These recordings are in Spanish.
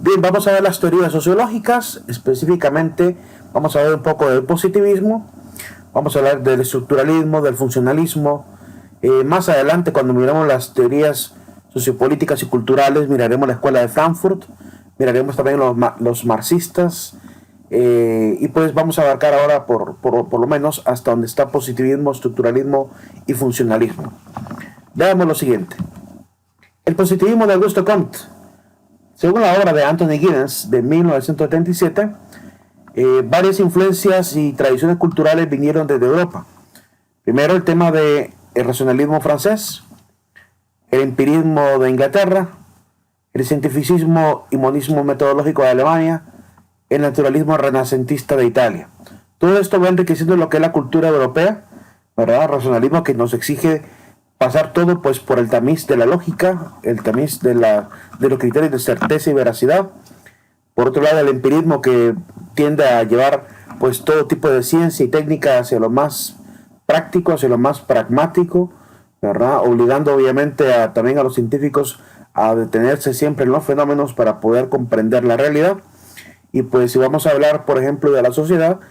Bien, vamos a ver las teorías sociológicas, específicamente vamos a ver un poco del positivismo, vamos a hablar del estructuralismo, del funcionalismo. Más adelante, cuando miramos las teorías sociopolíticas y culturales, miraremos la escuela de Frankfurt, miraremos también los marxistas, y pues vamos a abarcar ahora por lo menos hasta donde está positivismo, estructuralismo y funcionalismo. Veamos lo siguiente. El positivismo de Augusto Comte. Según la obra de Anthony Giddens de 1977, varias influencias y tradiciones culturales vinieron desde Europa. Primero el tema del racionalismo francés, el empirismo de Inglaterra, el cientificismo y monismo metodológico de Alemania, el naturalismo renacentista de Italia. Todo esto va enriqueciendo lo que es la cultura europea, ¿verdad? El racionalismo que nos exige pasar todo pues por el tamiz de la lógica, el tamiz de los criterios de certeza y veracidad. Por otro lado, el empirismo que tiende a llevar pues todo tipo de ciencia y técnica hacia lo más práctico, hacia lo más pragmático, ¿verdad? Obligando obviamente también a los científicos a detenerse siempre en los fenómenos para poder comprender la realidad. Y pues si vamos a hablar, por ejemplo, de la sociedad,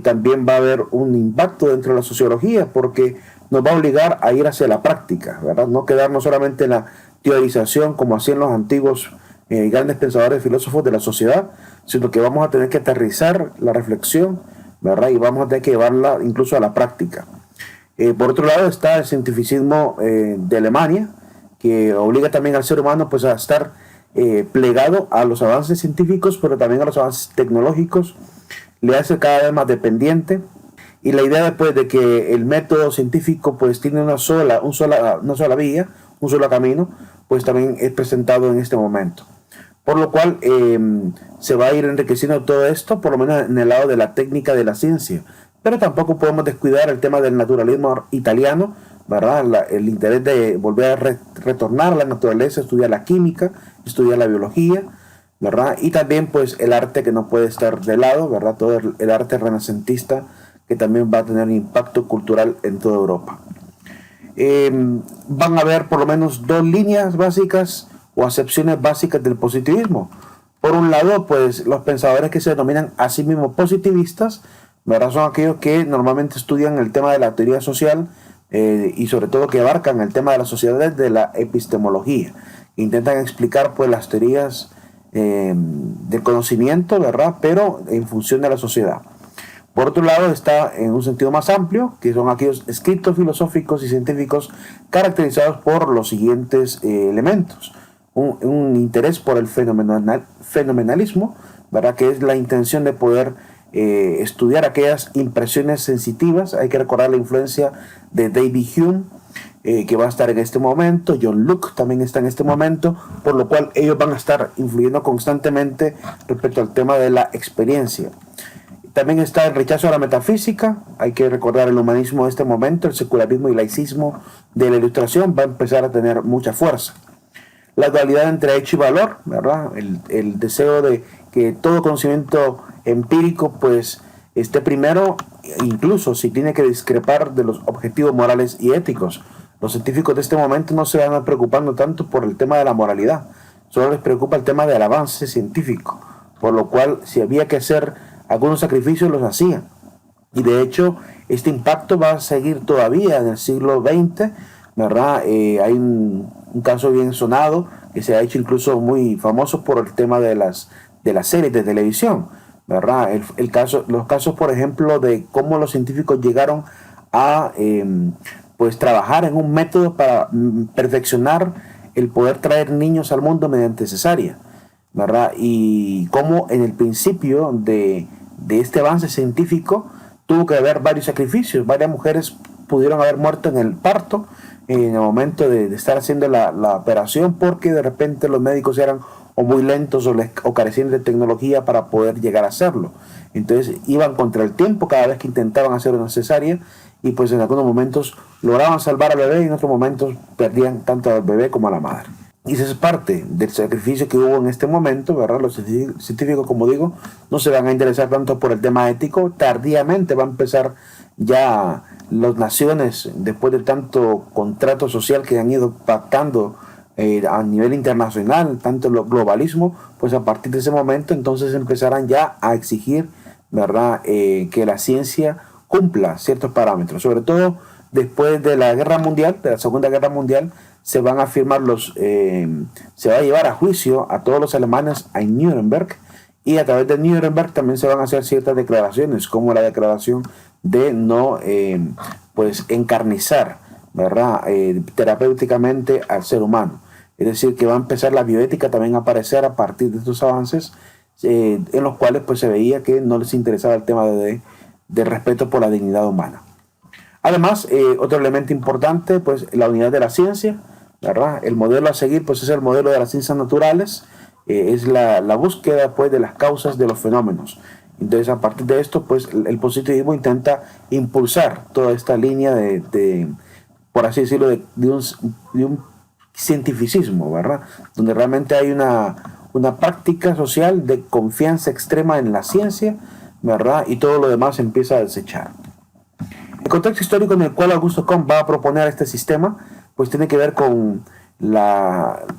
también va a haber un impacto dentro de la sociología, porque nos va a obligar a ir hacia la práctica, ¿verdad? No quedarnos solamente en la teorización como hacían los antiguos grandes pensadores filósofos de la sociedad, sino que vamos a tener que aterrizar la reflexión, ¿verdad? Y vamos a tener que llevarla incluso a la práctica. Por otro lado está el cientificismo de Alemania, que obliga también al ser humano pues a estar plegado a los avances científicos, pero también a los avances tecnológicos, le hace cada vez más dependiente. Y la idea después de que el método científico pues tiene una sola vía, un solo camino, pues también es presentado en este momento. Por lo cual se va a ir enriqueciendo todo esto, por lo menos en el lado de la técnica de la ciencia. Pero tampoco podemos descuidar el tema del naturalismo italiano, ¿verdad? El interés de volver a retornar a la naturaleza, estudiar la química, estudiar la biología, ¿verdad? Y también pues el arte que no puede estar de lado, ¿verdad? Todo el arte renacentista, que también va a tener un impacto cultural en toda Europa. Van a haber por lo menos dos líneas básicas o acepciones básicas del positivismo. Por un lado, pues los pensadores que se denominan a sí mismos positivistas, ¿verdad? Son aquellos que normalmente estudian el tema de la teoría social y sobre todo que abarcan el tema de la sociedad desde la epistemología. Intentan explicar pues las teorías del conocimiento, ¿verdad? Pero en función de la sociedad. Por otro lado está en un sentido más amplio, que son aquellos escritos filosóficos y científicos caracterizados por los siguientes elementos. Un interés por el fenomenalismo, ¿verdad? Que es la intención de poder estudiar aquellas impresiones sensitivas. Hay que recordar la influencia de David Hume, que va a estar en este momento. John Locke también está en este momento, por lo cual ellos van a estar influyendo constantemente respecto al tema de la experiencia. También está el rechazo a la metafísica. Hay que recordar el humanismo de este momento, el secularismo y laicismo de la Ilustración va a empezar a tener mucha fuerza. La dualidad entre hecho y valor, ¿verdad? El deseo de que todo conocimiento empírico pues esté primero, incluso si tiene que discrepar de los objetivos morales y éticos. Los científicos de este momento no se van preocupando tanto por el tema de la moralidad, solo les preocupa el tema del avance científico, por lo cual si había que hacer algunos sacrificios los hacían. Y de hecho este impacto va a seguir todavía en el siglo XX, ¿verdad? Hay un caso bien sonado que se ha hecho incluso muy famoso por el tema de las series de televisión, ¿verdad? Los casos, por ejemplo, de cómo los científicos llegaron a pues trabajar en un método para perfeccionar el poder traer niños al mundo mediante cesárea, ¿verdad? Y cómo en el principio de este avance científico tuvo que haber varios sacrificios. Varias mujeres pudieron haber muerto en el parto, en el momento de estar haciendo la operación, porque de repente los médicos eran o muy lentos o carecían de tecnología para poder llegar a hacerlo. Entonces iban contra el tiempo cada vez que intentaban hacer una cesárea, y pues en algunos momentos lograban salvar al bebé y en otros momentos perdían tanto al bebé como a la madre. Y eso es parte del sacrificio que hubo en este momento, ¿verdad? Los científicos, como digo, no se van a interesar tanto por el tema ético. Tardíamente va a empezar ya las naciones, después de tanto contrato social que han ido pactando a nivel internacional, tanto el globalismo, pues a partir de ese momento entonces empezarán ya a exigir, ¿verdad?, que la ciencia cumpla ciertos parámetros. Sobre todo después de la Guerra Mundial, de la Segunda Guerra Mundial, se van a firmar se va a llevar a juicio a todos los alemanes en Nuremberg, y a través de Nuremberg también se van a hacer ciertas declaraciones, como la declaración de no pues encarnizar, ¿verdad?, terapéuticamente al ser humano. Es decir, que va a empezar la bioética también a aparecer a partir de estos avances, en los cuales pues se veía que no les interesaba el tema de respeto por la dignidad humana. Además, otro elemento importante, pues la unidad de la ciencia, ¿verdad? El modelo a seguir pues es el modelo de las ciencias naturales, es la búsqueda pues de las causas de los fenómenos. Entonces, a partir de esto, pues el positivismo intenta impulsar toda esta línea por así decirlo, de un cientificismo, ¿verdad? Donde realmente hay una práctica social de confianza extrema en la ciencia, ¿verdad? Y todo lo demás se empieza a desechar. El contexto histórico en el cual Augusto Comte va a proponer este sistema, pues tiene que ver con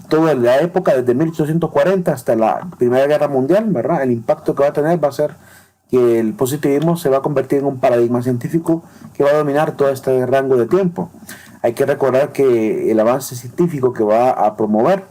toda la época desde 1840 hasta la Primera Guerra Mundial, ¿verdad? El impacto que va a tener va a ser que el positivismo se va a convertir en un paradigma científico que va a dominar todo este rango de tiempo. Hay que recordar que el avance científico que va a promover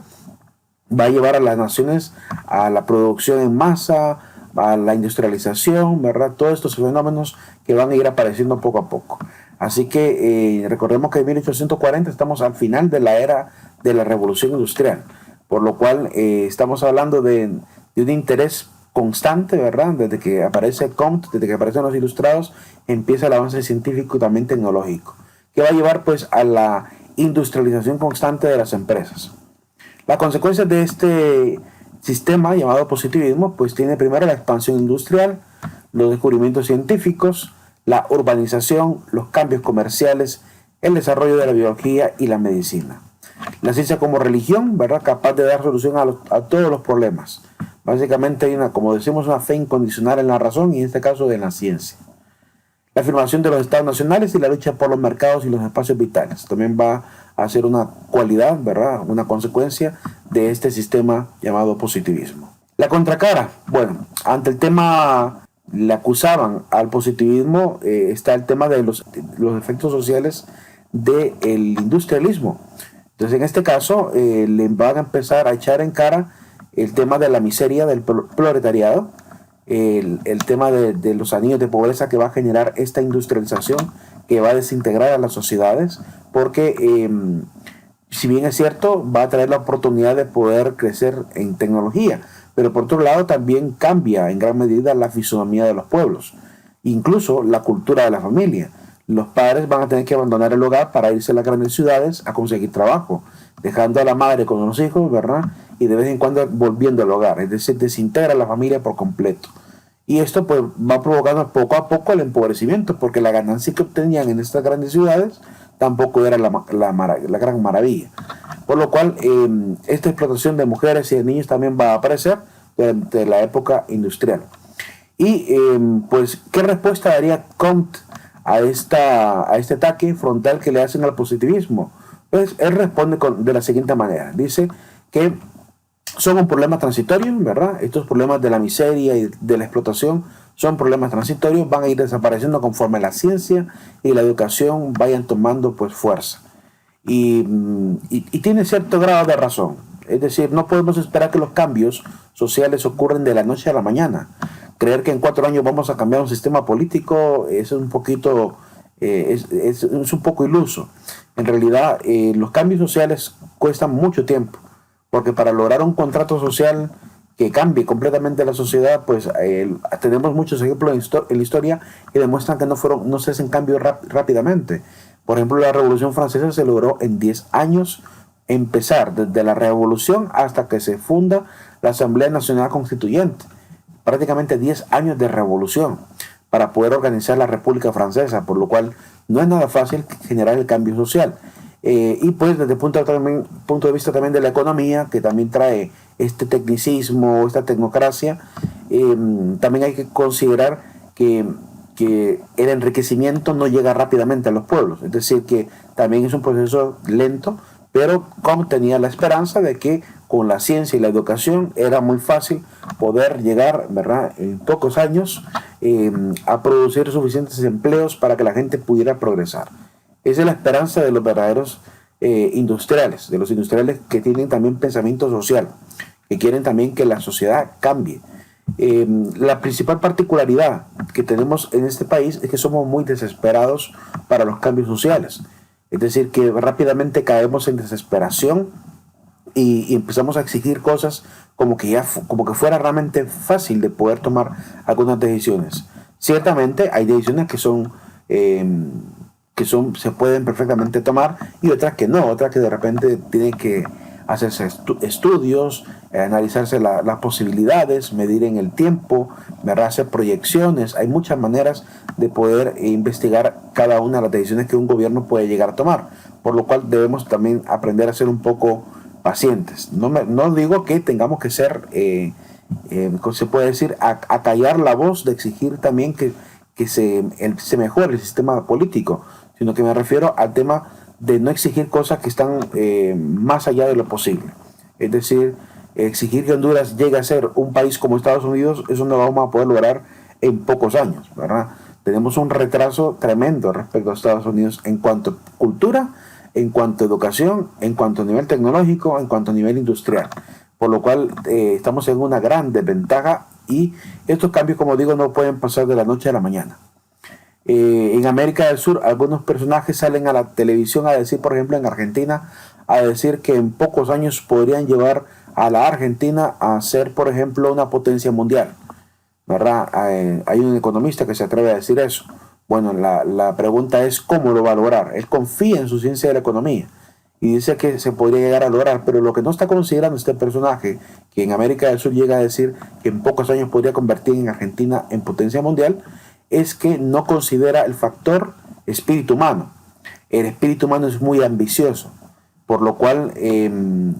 va a llevar a las naciones a la producción en masa, a la industrialización, ¿verdad? Todos estos fenómenos que van a ir apareciendo poco a poco. Así que recordemos que en 1840 estamos al final de la era de la revolución industrial, por lo cual estamos hablando de un interés constante, ¿verdad? Desde que aparece Comte, desde que aparecen los ilustrados, empieza el avance científico y también tecnológico, que va a llevar pues a la industrialización constante de las empresas. Las consecuencias de este sistema llamado positivismo pues tiene primero la expansión industrial, los descubrimientos científicos, la urbanización, los cambios comerciales, el desarrollo de la biología y la medicina. La ciencia como religión, ¿verdad?, capaz de dar solución a todos los problemas. Básicamente hay como decimos, una fe incondicional en la razón y en este caso en la ciencia. La afirmación de los estados nacionales y la lucha por los mercados y los espacios vitales también va a ser una cualidad, ¿verdad?, una consecuencia de este sistema llamado positivismo. La contracara, bueno, ante el tema le acusaban al positivismo, está el tema de los efectos sociales del industrialismo. Entonces, en este caso, le van a empezar a echar en cara el tema de la miseria del proletariado, el tema de los anillos de pobreza que va a generar esta industrialización que va a desintegrar a las sociedades, porque si bien es cierto, va a traer la oportunidad de poder crecer en tecnología, pero por otro lado también cambia en gran medida la fisonomía de los pueblos, incluso la cultura de la familia. Los padres van a tener que abandonar el hogar para irse a las grandes ciudades a conseguir trabajo, dejando a la madre con los hijos, ¿verdad?, y de vez en cuando volviendo al hogar, es decir, desintegra la familia por completo. Y esto pues va provocando poco a poco el empobrecimiento, porque la ganancia que obtenían en estas grandes ciudades tampoco era la gran maravilla. Por lo cual, esta explotación de mujeres y de niños también va a aparecer durante la época industrial. Y pues, ¿qué respuesta daría Comte a este ataque frontal que le hacen al positivismo? Pues él responde de la siguiente manera. Dice que son un problema transitorio, ¿verdad? Estos problemas de la miseria y de la explotación son problemas transitorios, van a ir desapareciendo conforme la ciencia y la educación vayan tomando pues fuerza. Y tiene cierto grado de razón. Es decir, no podemos esperar que los cambios sociales ocurran de la noche a la mañana. Creer que en 4 años vamos a cambiar un sistema político es un poquito, es un poco iluso. En realidad, los cambios sociales cuestan mucho tiempo, porque para lograr un contrato social que cambie completamente la sociedad, pues tenemos muchos ejemplos en la historia que demuestran que no se hacen cambios rápidamente. Por ejemplo, la Revolución Francesa se logró en 10 años empezar, desde la Revolución hasta que se funda la Asamblea Nacional Constituyente. Prácticamente 10 años de revolución para poder organizar la República Francesa, por lo cual no es nada fácil generar el cambio social. Y pues desde el punto de vista también de la economía, que también trae este tecnicismo, esta tecnocracia, también hay que considerar que el enriquecimiento no llega rápidamente a los pueblos, es decir, que también es un proceso lento, pero Comte tenía la esperanza de que con la ciencia y la educación era muy fácil poder llegar, ¿verdad?, en pocos años a producir suficientes empleos para que la gente pudiera progresar. Esa es la esperanza de los verdaderos industriales, de los industriales que tienen también pensamiento social, que quieren también que la sociedad cambie. La principal particularidad que tenemos en este país es que somos muy desesperados para los cambios sociales. Es decir, que rápidamente caemos en desesperación y empezamos a exigir cosas como que fuera realmente fácil de poder tomar algunas decisiones. Ciertamente hay decisiones se pueden perfectamente tomar y otras que no, otras que de repente tienen que hacerse estudios, analizarse las posibilidades, medir en el tiempo, hacer proyecciones. Hay muchas maneras de poder investigar cada una de las decisiones que un gobierno puede llegar a tomar, por lo cual debemos también aprender a ser un poco pacientes. No digo que tengamos que ser, se puede decir, acallar la voz de exigir también que se mejore el sistema político, sino que me refiero al tema de no exigir cosas que están más allá de lo posible. Es decir, exigir que Honduras llegue a ser un país como Estados Unidos, eso no lo vamos a poder lograr en pocos años, ¿verdad? Tenemos un retraso tremendo respecto a Estados Unidos en cuanto a cultura, en cuanto a educación, en cuanto a nivel tecnológico, en cuanto a nivel industrial. Por lo cual estamos en una gran desventaja y estos cambios, como digo, no pueden pasar de la noche a la mañana. En América del Sur, algunos personajes salen a la televisión a decir, por ejemplo, en Argentina, a decir que en pocos años podrían llevar a la Argentina a ser, por ejemplo, una potencia mundial, ¿verdad? Hay un economista que se atreve a decir eso. Bueno, la pregunta es cómo lo va a lograr. Él confía en su ciencia de la economía y dice que se podría llegar a lograr, pero lo que no está considerando este personaje, que en América del Sur llega a decir que en pocos años podría convertir en Argentina en potencia mundial, es que no considera el factor espíritu humano. El espíritu humano es muy ambicioso, por lo cual él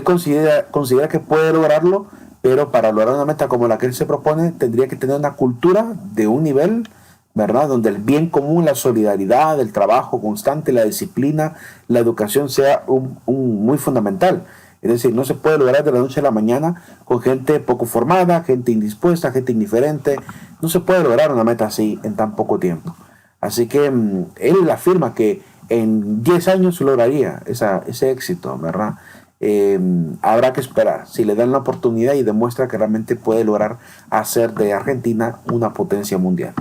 considera que puede lograrlo, pero para lograr una meta como la que él se propone, tendría que tener una cultura de un nivel, ¿verdad?, donde el bien común, la solidaridad, el trabajo constante, la disciplina, la educación sea muy fundamental. Es decir, no se puede lograr de la noche a la mañana con gente poco formada, gente indispuesta, gente indiferente. No se puede lograr una meta así en tan poco tiempo. Así que él afirma que en 10 años lograría ese éxito, ¿verdad? Habrá que esperar. Si le dan la oportunidad y demuestra que realmente puede lograr hacer de Argentina una potencia mundial.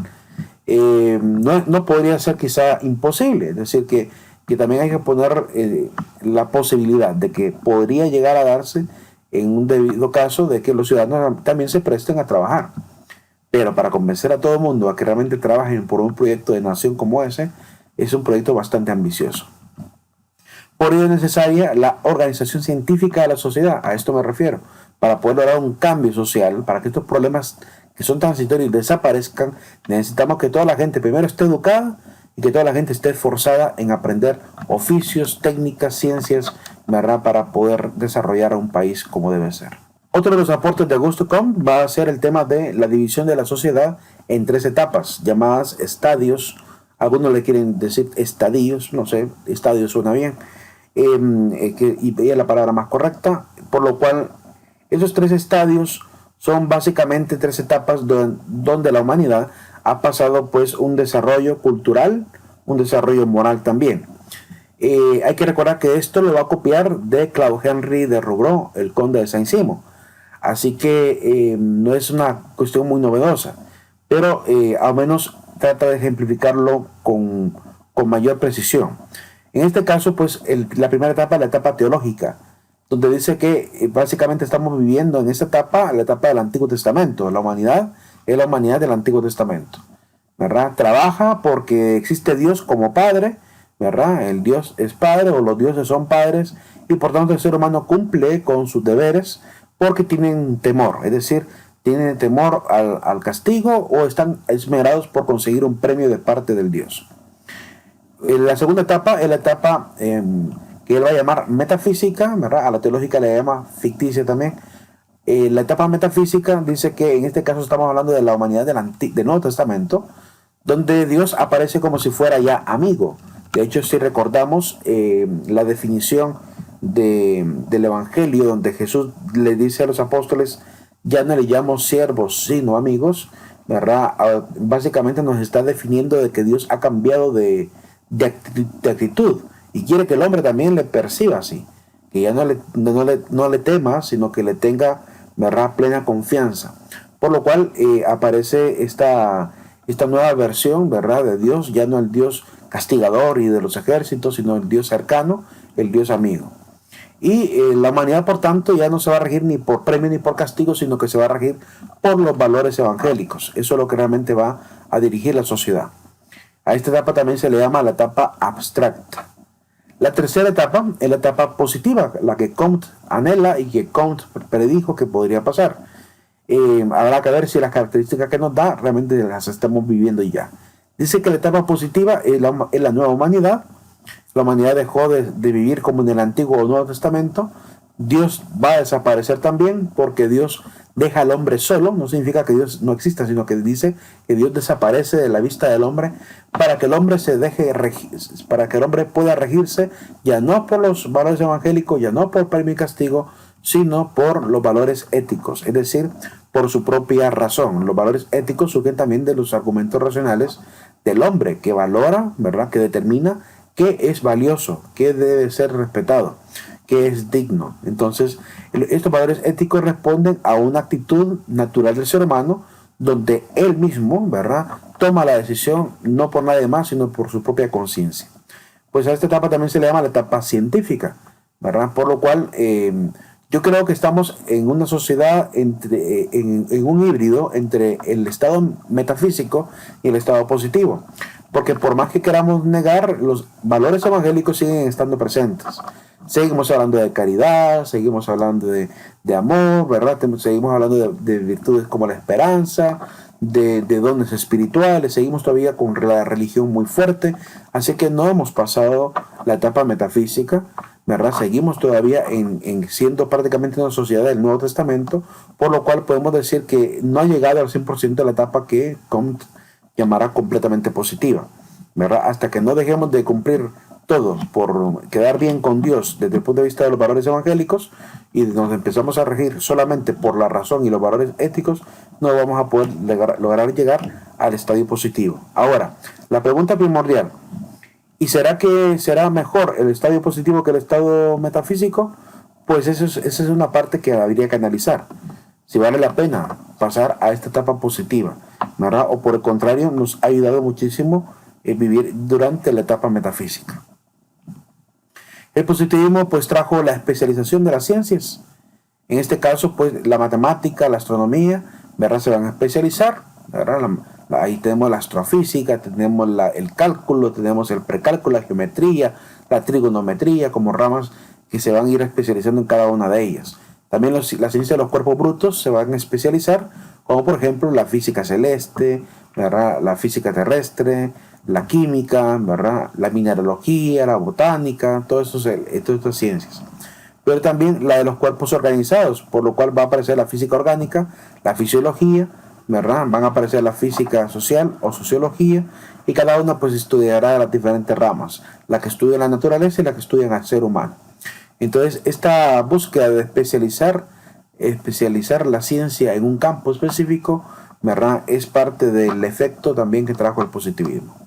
No podría ser quizá imposible. Es decir, que también hay que poner la posibilidad de que podría llegar a darse en un debido caso de que los ciudadanos también se presten a trabajar. Pero para convencer a todo el mundo a que realmente trabajen por un proyecto de nación como ese, es un proyecto bastante ambicioso. Por ello es necesaria la organización científica de la sociedad, a esto me refiero, para poder lograr un cambio social, para que estos problemas que son transitorios desaparezcan. Necesitamos que toda la gente primero esté educada y que toda la gente esté esforzada en aprender oficios, técnicas, ciencias, ¿verdad?, para poder desarrollar a un país como debe ser. Otro de los aportes de Augusto Comte va a ser el tema de la división de la sociedad en 3 etapas, llamadas estadios. Algunos le quieren decir estadios, no sé, estadio suena bien, y es la palabra más correcta, por lo cual esos 3 estadios son básicamente 3 etapas donde la humanidad ha pasado pues un desarrollo cultural, un desarrollo moral también. Hay que recordar que esto lo va a copiar de Claude Henry de Rubro, el conde de Saint-Simon. Así que no es una cuestión muy novedosa, pero al menos trata de ejemplificarlo con mayor precisión. En este caso, pues la primera etapa es la etapa teológica, donde dice que básicamente estamos viviendo en esta etapa, la etapa del Antiguo Testamento. La humanidad es la humanidad del Antiguo Testamento, ¿verdad? Trabaja porque existe Dios como Padre, ¿verdad? El Dios es Padre o los dioses son padres y por tanto el ser humano cumple con sus deberes porque tienen temor, es decir, tienen temor al castigo o están esmerados por conseguir un premio de parte del Dios. La segunda etapa es la etapa que él va a llamar metafísica, ¿verdad? A la teológica le llama ficticia también. La etapa metafísica dice que en este caso estamos hablando de la humanidad del Nuevo Testamento, donde Dios aparece como si fuera ya amigo, De hecho, si recordamos la definición del Evangelio, donde Jesús le dice a los apóstoles, ya no le llamo siervos, sino amigos, ¿verdad? Básicamente nos está definiendo de que Dios ha cambiado de actitud y quiere que el hombre también le perciba así, que ya no le tema, sino que le tenga, ¿verdad?, plena confianza. Por lo cual aparece esta nueva versión, ¿verdad?, de Dios, ya no el Dios castigador y de los ejércitos, sino el Dios cercano, el Dios amigo. Y la humanidad, por tanto, ya no se va a regir ni por premio ni por castigo, sino que se va a regir por los valores evangélicos. Eso es lo que realmente va a dirigir la sociedad. A esta etapa también se le llama la etapa abstracta. La tercera etapa es la etapa positiva, la que Comte anhela y que Comte predijo que podría pasar. Habrá que ver si las características que nos da realmente las estamos viviendo ya. Dice que la etapa positiva es la nueva humanidad. La humanidad dejó de vivir como en el Antiguo o Nuevo Testamento. Dios va a desaparecer también porque Dios deja al hombre solo. No significa que Dios no exista, sino que dice que Dios desaparece de la vista del hombre para que el hombre para que el hombre pueda regirse ya no por los valores evangélicos, ya no por premio y castigo, sino por los valores éticos, es decir, por su propia razón. Los valores éticos surgen también de los argumentos racionales del hombre que valora, ¿verdad?, que determina qué es valioso, qué debe ser respetado, qué es digno. Entonces, estos valores éticos responden a una actitud natural del ser humano, donde él mismo, ¿verdad?, toma la decisión no por nadie más, sino por su propia conciencia. Pues a esta etapa también se le llama la etapa científica, ¿verdad? Por lo cual, yo creo que estamos en una sociedad, en un híbrido entre el estado metafísico y el estado positivo. Porque por más que queramos negar, los valores evangélicos siguen estando presentes. Seguimos hablando de caridad, seguimos hablando de amor, ¿verdad? Seguimos hablando de virtudes como la esperanza, de dones espirituales, seguimos todavía con la religión muy fuerte. Así que no hemos pasado la etapa metafísica, ¿verdad? Seguimos todavía en siendo prácticamente una sociedad del Nuevo Testamento, por lo cual podemos decir que no ha llegado al 100% de la etapa que Comte llamará completamente positiva, ¿verdad? Hasta que no dejemos de cumplir todo por quedar bien con Dios desde el punto de vista de los valores evangélicos y nos empezamos a regir solamente por la razón y los valores éticos, no vamos a poder lograr llegar al estadio positivo. Ahora, la pregunta primordial, ¿y será que será mejor el estadio positivo que el estado metafísico? Pues esa es una parte que habría que analizar. Si vale la pena pasar a esta etapa positiva, ¿verdad? O por el contrario, nos ha ayudado muchísimo vivir durante la etapa metafísica. El positivismo pues trajo la especialización de las ciencias. En este caso, pues la matemática, la astronomía, ¿verdad?, se van a especializar, ¿verdad? Ahí tenemos la astrofísica, tenemos el cálculo, tenemos el precálculo, la geometría, la trigonometría, como ramas que se van a ir especializando en cada una de ellas. También la ciencia de los cuerpos brutos se van a especializar, como por ejemplo la física celeste, ¿verdad?, la física terrestre, la química, ¿verdad?, la mineralogía, la botánica, todas estas ciencias. Pero también la de los cuerpos organizados, por lo cual va a aparecer la física orgánica, la fisiología, ¿verdad?, van a aparecer la física social o sociología, y cada una pues estudiará las diferentes ramas, la que estudia la naturaleza y la que estudia al ser humano. Entonces, esta búsqueda de especializar la ciencia en un campo específico, ¿verdad?, es parte del efecto también que trajo el positivismo.